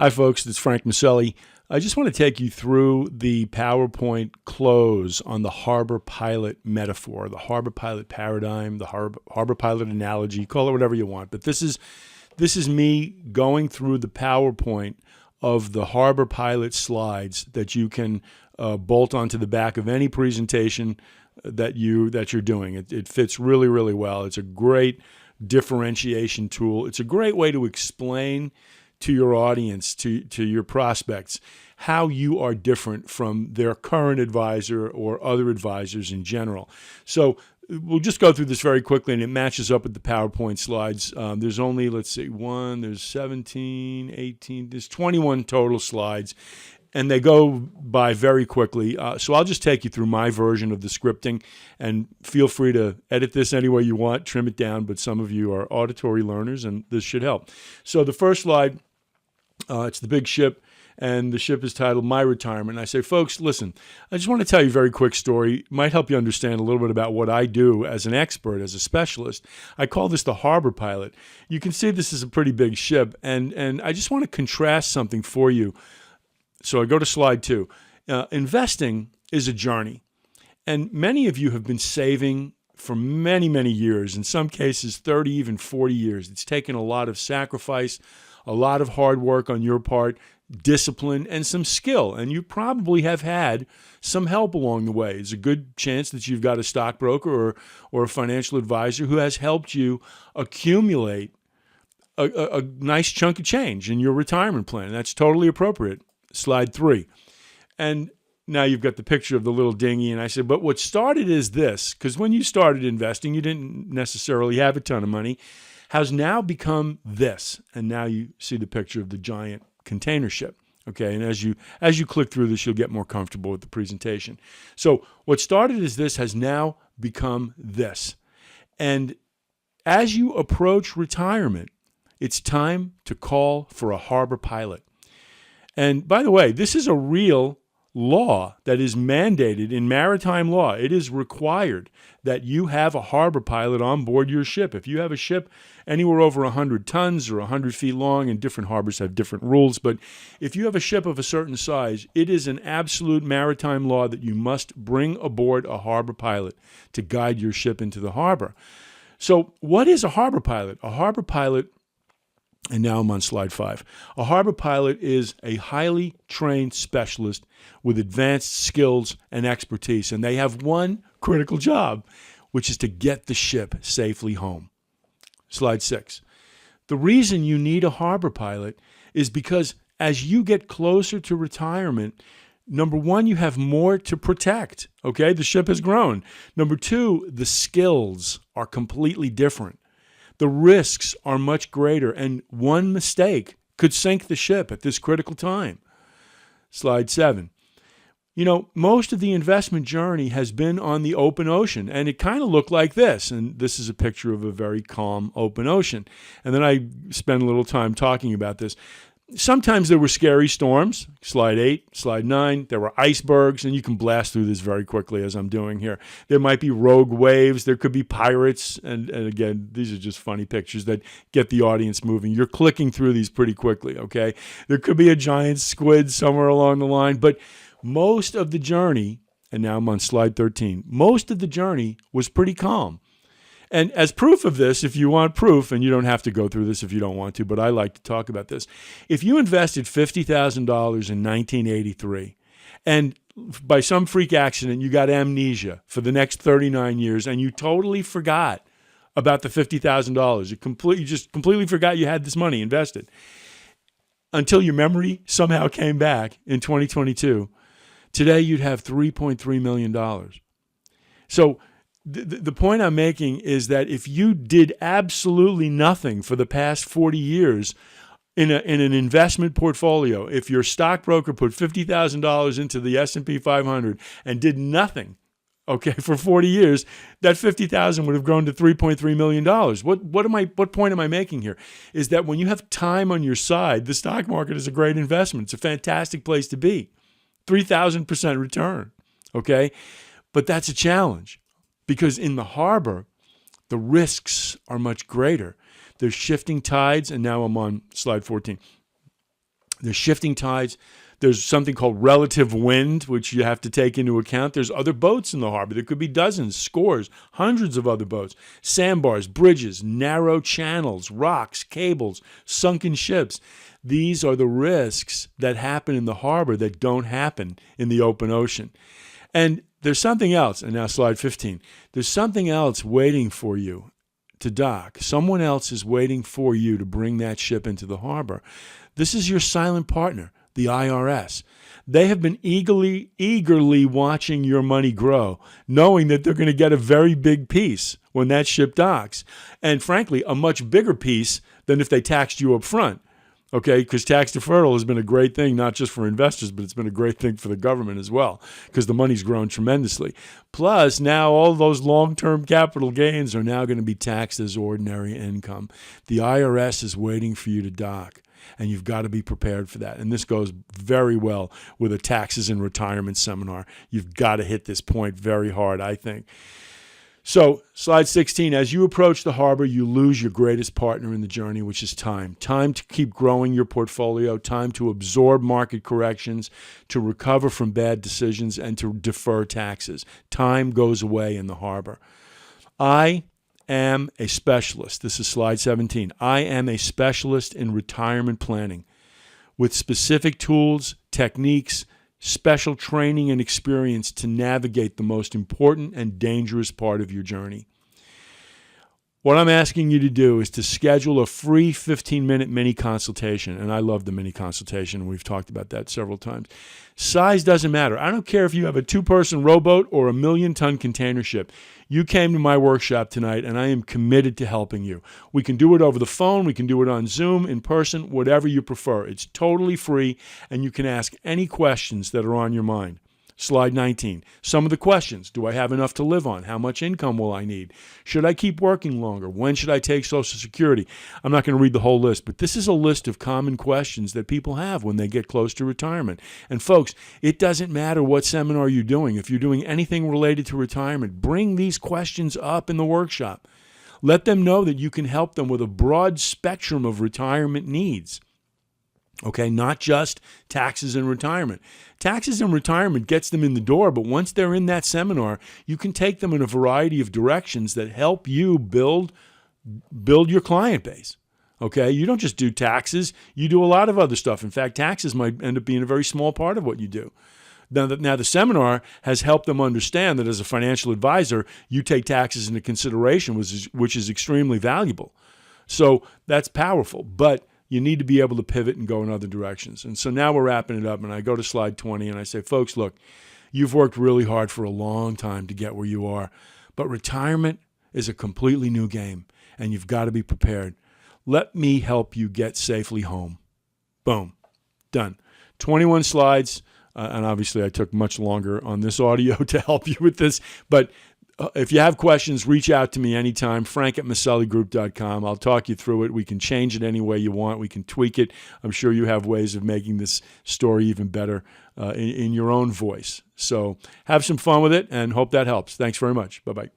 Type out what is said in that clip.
Hi, folks. It's Frank Maselli. I just want to take you through the PowerPoint close on the harbor pilot metaphor, the harbor pilot paradigm, the harbor pilot analogy. Call it whatever you want. But this is me going through the PowerPoint of the harbor pilot slides that you can bolt onto the back of any presentation that you're doing. It fits really, really well. It's a great differentiation tool. It's a great way to explain to your audience, to your prospects, how you are different from their current advisor or other advisors in general. So we'll just go through this very quickly, and it matches up with the PowerPoint slides. There's only, there's 17, 18, there's 21 total slides, and they go by very quickly. So I'll just take you through my version of the scripting, and feel free to edit this any way you want, trim it down, but some of you are auditory learners, and this should help. So the first slide, it's the big ship, and the ship is titled My Retirement. And I say, folks, listen, I just want to tell you a very quick story. It might help you understand a little bit about what I do as an expert, as a specialist. I call this the harbor pilot. You can see this is a pretty big ship, and I just want to contrast something for you. So I go to slide 2. Investing is a journey, and many of you have been saving for many, many years, in some cases 30, even 40 years. It's taken a lot of sacrifice, a lot of hard work on your part, discipline, and some skill. And you probably have had some help along the way. There's a good chance that you've got a stockbroker or a financial advisor who has helped you accumulate a nice chunk of change in your retirement plan. That's totally appropriate. Slide 3. And now you've got the picture of the little dinghy. And I said, but what started is this, because when you started investing, you didn't necessarily have a ton of money, has now become this. And now you see the picture of the giant container ship. Okay, and as you click through this, you'll get more comfortable with the presentation. So what started as this has now become this. And as you approach retirement, it's time to call for a harbor pilot. And by the way, this is a real law that is mandated in maritime law. It is required that you have a harbor pilot on board your ship. If you have a ship anywhere over 100 tons or 100 feet long, and different harbors have different rules, but if you have a ship of a certain size, it is an absolute maritime law that you must bring aboard a harbor pilot to guide your ship into the harbor. So what is a harbor pilot? A harbor pilot, and now I'm on slide 5. A harbor pilot is a highly trained specialist with advanced skills and expertise, and they have one critical job, which is to get the ship safely home. Slide 6. The reason you need a harbor pilot is because as you get closer to retirement, number one, you have more to protect. Okay, the ship has grown. Number 2, the skills are completely different. The risks are much greater, and one mistake could sink the ship at this critical time. Slide 7. You know, most of the investment journey has been on the open ocean, and it kind of looked like this. And this is a picture of a very calm open ocean. And then I spent a little time talking about this. Sometimes there were scary storms, slide 8, slide 9. There were icebergs, and you can blast through this very quickly as I'm doing here. There might be rogue waves. There could be pirates. And again, these are just funny pictures that get the audience moving. You're clicking through these pretty quickly, okay? There could be a giant squid somewhere along the line. But most of the journey, and now I'm on slide 13, most of the journey was pretty calm. And as proof of this, if you want proof, and you don't have to go through this if you don't want to, but I like to talk about this. If you invested $50,000 in 1983, and by some freak accident you got amnesia for the next 39 years, and you totally forgot about the $50,000, you just completely forgot you had this money invested, until your memory somehow came back in 2022, today you'd have $3.3 million. So the point I'm making is that if you did absolutely nothing for the past 40 years in an investment portfolio, if your stockbroker put $50,000 into the S&P 500 and did nothing, okay, for 40 years, that $50,000 would have grown to $3.3 million. What point am I making here? Is that when you have time on your side, the stock market is a great investment. It's a fantastic place to be. 3,000% return, okay? But that's a challenge. Because in the harbor, the risks are much greater. There's shifting tides, and now I'm on slide 14. There's shifting tides. There's something called relative wind, which you have to take into account. There's other boats in the harbor. There could be dozens, scores, hundreds of other boats. Sandbars, bridges, narrow channels, rocks, cables, sunken ships. These are the risks that happen in the harbor that don't happen in the open ocean. And there's something else, and now slide 15. There's something else waiting for you to dock. Someone else is waiting for you to bring that ship into the harbor. This is your silent partner, the IRS. They have been eagerly watching your money grow, knowing that they're going to get a very big piece when that ship docks. And frankly, a much bigger piece than if they taxed you up front. Okay, because tax deferral has been a great thing, not just for investors, but it's been a great thing for the government as well, because the money's grown tremendously. Plus, now all those long-term capital gains are now going to be taxed as ordinary income. The IRS is waiting for you to dock, and you've got to be prepared for that. And this goes very well with a taxes and retirement seminar. You've got to hit this point very hard, I think. So, slide 16, as you approach the harbor, you lose your greatest partner in the journey, which is time. Time to keep growing your portfolio, time to absorb market corrections, to recover from bad decisions, and to defer taxes. Time goes away in the harbor. I am a specialist. This is slide 17. I am a specialist in retirement planning with specific tools, techniques, special training and experience to navigate the most important and dangerous part of your journey. What I'm asking you to do is to schedule a free 15-minute mini consultation. And I love the mini consultation. We've talked about that several times. Size doesn't matter. I don't care if you have a 2-person rowboat or a 1,000,000-ton container ship. You came to my workshop tonight, and I am committed to helping you. We can do it over the phone. We can do it on Zoom, in person, whatever you prefer. It's totally free, and you can ask any questions that are on your mind. Slide 19. Some of the questions. Do I have enough to live on? How much income will I need? Should I keep working longer? When should I take Social Security? I'm not going to read the whole list, but this is a list of common questions that people have when they get close to retirement. And folks, it doesn't matter what seminar you're doing. If you're doing anything related to retirement, bring these questions up in the workshop. Let them know that you can help them with a broad spectrum of retirement needs. Okay, not just taxes and retirement. Taxes and retirement gets them in the door, but once they're in that seminar, you can take them in a variety of directions that help you build your client base. Okay, you don't just do taxes, you do a lot of other stuff. In fact, taxes might end up being a very small part of what you do. Now the seminar has helped them understand that as a financial advisor, you take taxes into consideration, which is extremely valuable. So that's powerful, but you need to be able to pivot and go in other directions. And so now we're wrapping it up, and I go to slide 20, and I say, folks, look, you've worked really hard for a long time to get where you are, but retirement is a completely new game, and you've got to be prepared. Let me help you get safely home. Boom. Done. 21 slides, and obviously I took much longer on this audio to help you with this, but if you have questions, reach out to me anytime, frank@maselligroup.com. I'll talk you through it. We can change it any way you want. We can tweak it. I'm sure you have ways of making this story even better in your own voice. So have some fun with it and hope that helps. Thanks very much. Bye-bye.